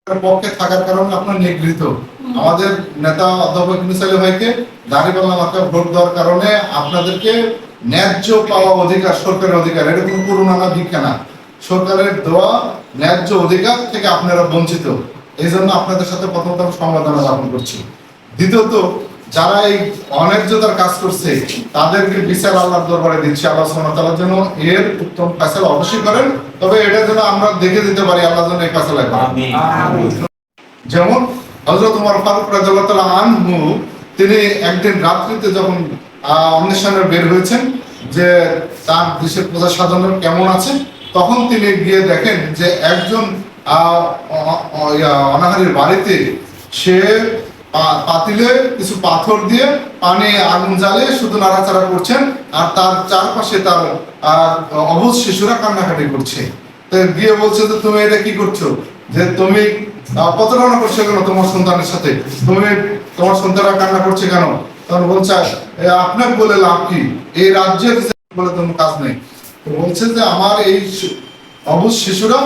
পক্ষে থাকার কারণে আপনার নিগৃহীত। আমাদের নেতা অধ্যাপক ইউনূস আলী ভাইকে দাঁড়িপাল্লা মার্কায় ভোট দেওয়ার কারণে আপনাদেরকে ন্যায্য পাওয়া অধিকার, সরকারের অধিকার, এটা কোনো করুণা না, ভিক্ষা না, সরকারের দেওয়া ন্যায্য অধিকার থেকে আপনারা বঞ্চিত। এই জন্য আপনাদের সাথে প্রথমত সমবেদনা জ্ঞাপন করছি। দ্বিতীয়ত, যারা এই অন্যায্যতার কাজ করছে তাদেরকে বিচার আল্লাহর দরবারে দিচ্ছি। আল্লাহ সুবহানাহু ওয়া তাআলা যেন এর উত্তম ফয়সালা অবশ্যই করেন, তবে এটা যেন আমরা দেখে দিতে পারি, আল্লাহ যেন এই ফয়সালা করেন। যেমন হযরত ওমর ফারুক রাদিয়াল্লাহু তাআলা আনহু, তিনি একদিন রাত্রিতে যখন অন্বেষণে বের হয়েছেন যে তার দেশের প্রজা সাধারণ কেমন আছে, তখন তিনি গিয়ে দেখেন যে একজন অনাহারীর বাড়িতে সে পাতিলে কিছু পাথর দিয়ে পানি আগুন জ্বালিয়ে শুধু নাড়াচাড়া করছেন, আর তার চারপাশে তার অবুঝ শিশুরা কান্নাকাটি করছে। তো গিয়ে বলছে যে তুমি এটা কি করছো, যে তুমি প্রতারণা করছো কেন তোমার সন্তানের সাথে, তুমি তোমার সন্তানরা কান্না করছে কেন? তখন বলছে আপনার বলে লাভ কি, এই রাজ্যের বলে কোনো কাজ নেই। তো বলছে যে আমার এই অবুঝ শিশুরা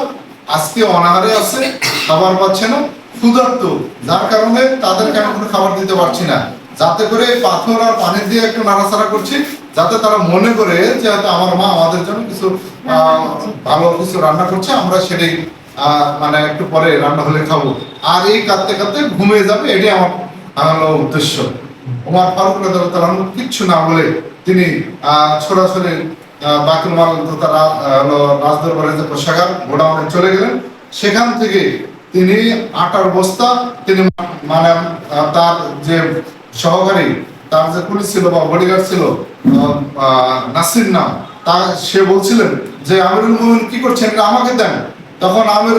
আজকে অনাহারে আছে, খাবার পাচ্ছে না, ক্ষুধার্ত, যার কারণে তাদেরকে আমি কোনো খাবার দিতে পারছি না, যাতে করে পাথর আর পানি দিয়ে একটু নাড়াচাড়া করছি, যাতে তারা মনে করে যে হয়তো আমার মা আমাদের জন্য কিছু ভালো কিছু রান্না করছে, আমরা সেটাই মানে একটু পরে রান্না হলে খাবো, আর এই কাঁদতে কাঁদতে ঘুমিয়ে যাবে, এটাই আমার হলো উদ্দেশ্য। ওমর ফারুক রাদিয়াল্লাহু তাআলা কিচ্ছু না বলে তিনি সরাসরি বায়তুল মাল তারা রাজদরবারে যে কোষাগার গোডাউনে চলে গেলেন। সেখান থেকে তিনি আটার বস্তা, তিনি মানে তার যে সহকারী, তার যে পুলিশ ছিল বা বডিগার্ড ছিল নাসির নাম, তা সে বলছিলেন যে আমিরুল মুমিনিন কি করছেন, আমাকে দেন। তখন আমির